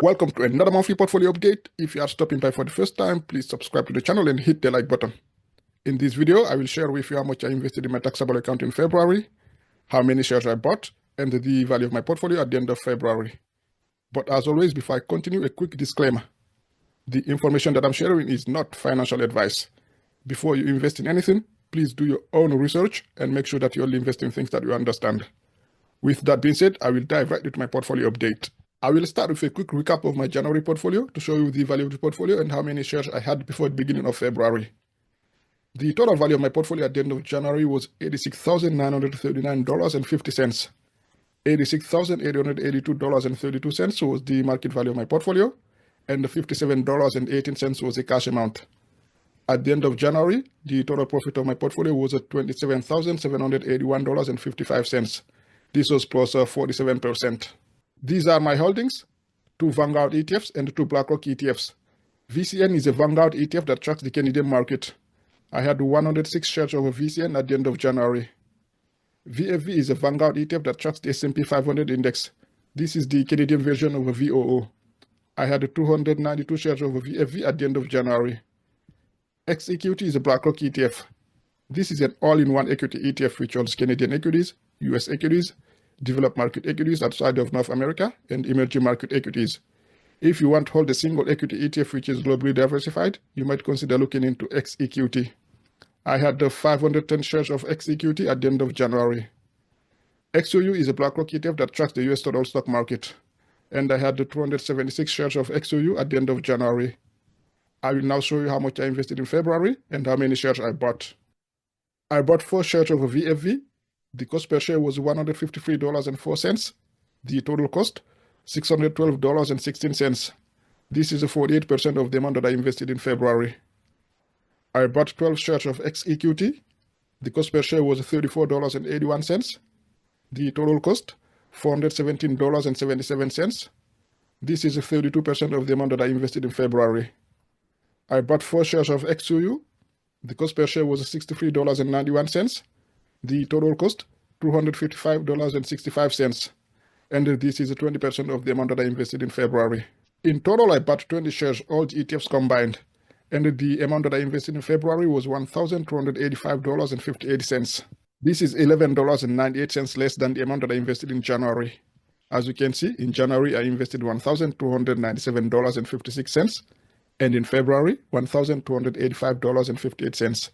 Welcome to another monthly portfolio update. If you are stopping by for the first time, please subscribe to the channel and hit the like button. In this video, I will share with you how much I invested in my taxable account in February, how many shares I bought, and the value of my portfolio at the end of February. But as always, before I continue, a quick disclaimer. The information that I'm sharing is not financial advice. Before you invest in anything, please do your own research and make sure that you only invest in things that you understand. With that being said, I will dive right into my portfolio update. I will start with a quick recap of my January portfolio to show you the value of the portfolio and how many shares I had before the beginning of February. The total value of my portfolio at the end of January was $86,939.50. $86,882.32 was the market value of my portfolio, and $57.18 was the cash amount. At the end of January, the total profit of my portfolio was at $27,781.55. This was plus 47%. These are my holdings: 2 Vanguard ETFs and 2 BlackRock ETFs. VCN is a Vanguard ETF that tracks the Canadian market. I had 106 shares of VCN at the end of January. VFV is a Vanguard ETF that tracks the S&P 500 index. This is the Canadian version of a VOO. I had 292 shares of VFV at the end of January. XEQT is a BlackRock ETF. This is an all-in-one equity ETF which holds Canadian equities, US equities, developed market equities outside of North America, and emerging market equities. If you want to hold a single equity ETF which is globally diversified, you might consider looking into XEQT. I had 510 shares of XEQT at the end of January. XOU is a BlackRock ETF that tracks the US total stock market, and I had 276 shares of XOU at the end of January. I will now show you how much I invested in February and how many shares I bought. I bought 4 shares of VFV. The cost per share was $153.04. The total cost, $612.16. This is 48% of the amount that I invested in February. I bought 12 shares of XEQT. The cost per share was $34.81. The total cost, $417.77. This is 32% of the amount that I invested in February. I bought 4 shares of XOU. The cost per share was $63.91. The total cost, $255.65. And this is 20% of the amount that I invested in February. In total, I bought 20 shares, all the ETFs combined. And the amount that I invested in February was $1,285.58. This is $11.98 less than the amount that I invested in January. As you can see, in January I invested $1,297.56, and in February, $1,285.58.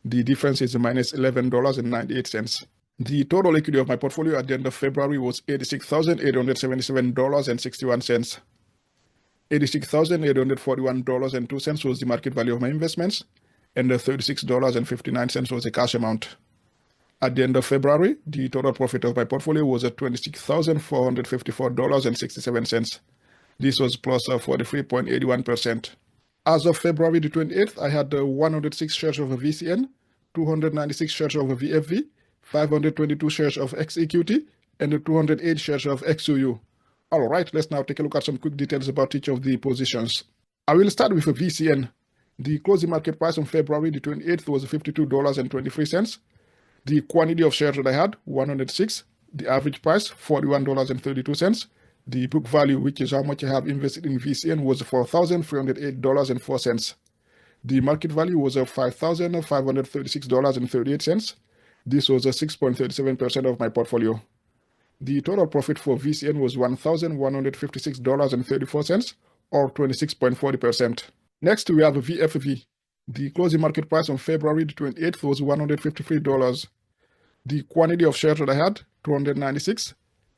The difference is minus $11.98. The total equity of my portfolio at the end of February was $86,877.61. $86,841.02 was the market value of my investments, and $36.59 was the cash amount. At the end of February, the total profit of my portfolio was at $26,454.67. This was plus 43.81%. As of February the 28th, I had 106 shares of VCN, 296 shares of VFV, 522 shares of XEQT, and 208 shares of XOU. Alright, let's now take a look at some quick details about each of the positions. I will start with a VCN. The closing market price on February the 28th was $52.23. The quantity of shares that I had, 106. The average price, $41.32. The book value, which is how much I have invested in VCN, was $4,308.04. The market value was $5,536.38. This was 6.37% of my portfolio. The total profit for VCN was $1,156.34, or 26.40%. Next, we have VFV. The closing market price on February the 28th was $153. The quantity of shares that I had, 296.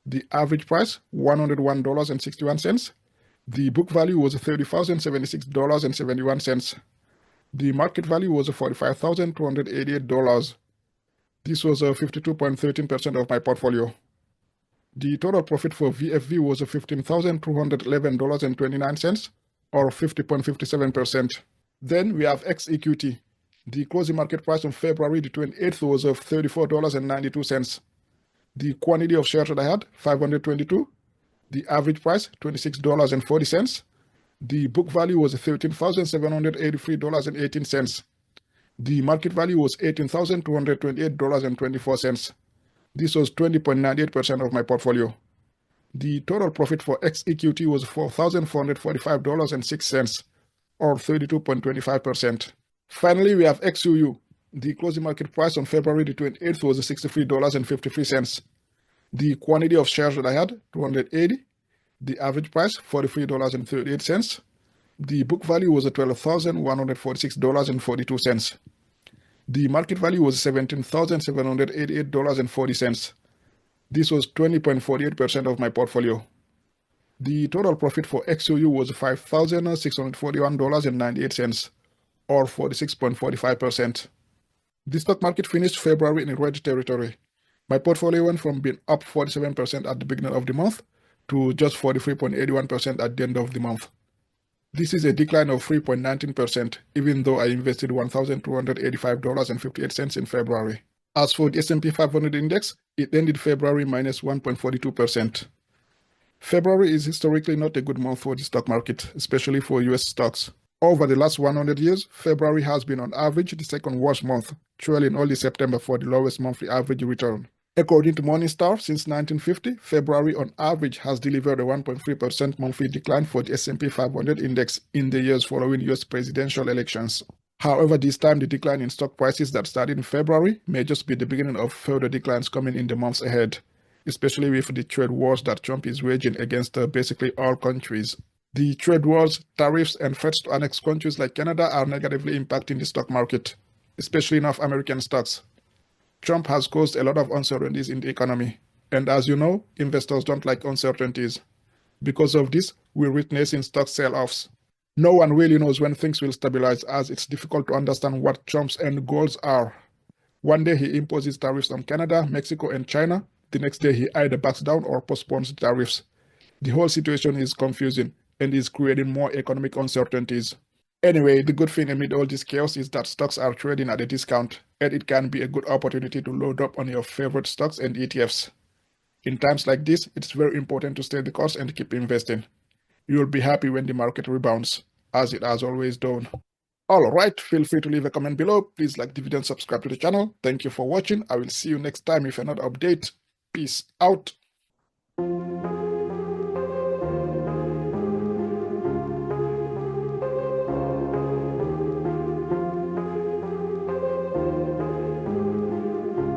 The average price, $101.61. The book value was $30,076.71. The market value was $45,288. This was 52.13% of my portfolio. The total profit for VFV was $15,211.29, or 50.57%. Then we have XEQT. The closing market price on February the 28th was $34.92. The quantity of shares that I had, 522. The average price, $26.40. The book value was $13,783.18. The market value was $18,228.24. This was 20.98% of my portfolio. The total profit for XEQT was $4,445.06, or 32.25%. Finally, we have XUU. The closing market price on February the 28th was $63.53. The quantity of shares that I had, 280. The average price, $43.38. The book value was $12,146.42. The market value was $17,788.40. This was 20.48% of my portfolio. The total profit for XOU was $5,641.98, or 46.45%. The stock market finished February in red territory. My portfolio went from being up 47% at the beginning of the month to just 43.81% at the end of the month. This is a decline of 3.19%, even though I invested $1,285.58 in February. As for the S&P 500 index, it ended February minus 1.42%. February is historically not a good month for the stock market, especially for US stocks. Over the last 100 years, February has been on average the second worst month, trailing only September for the lowest monthly average return. According to Morningstar, since 1950, February on average has delivered a 1.3% monthly decline for the S&P 500 index in the years following US presidential elections. However, this time the decline in stock prices that started in February may just be the beginning of further declines coming in the months ahead, especially with the trade wars that Trump is waging against basically all countries. The trade wars, tariffs, and threats to annex countries like Canada are negatively impacting the stock market, especially North American stocks. Trump has caused a lot of uncertainties in the economy, and as you know, investors don't like uncertainties. Because of this, we're witnessing stock sell-offs. No one really knows when things will stabilize, as it's difficult to understand what Trump's end goals are. One day he imposes tariffs on Canada, Mexico, and China. The next day he either backs down or postpones the tariffs. The whole situation is confusing and is creating more economic uncertainties. Anyway, the good thing amid all this chaos is that stocks are trading at a discount, and it can be a good opportunity to load up on your favorite stocks and ETFs. In times like this, it's very important to stay the course and keep investing. You'll be happy when the market rebounds, as it has always done. Alright, feel free to leave a comment below. Please like the video and subscribe to the channel. Thank you for watching. I will see you next time with another update. Peace out.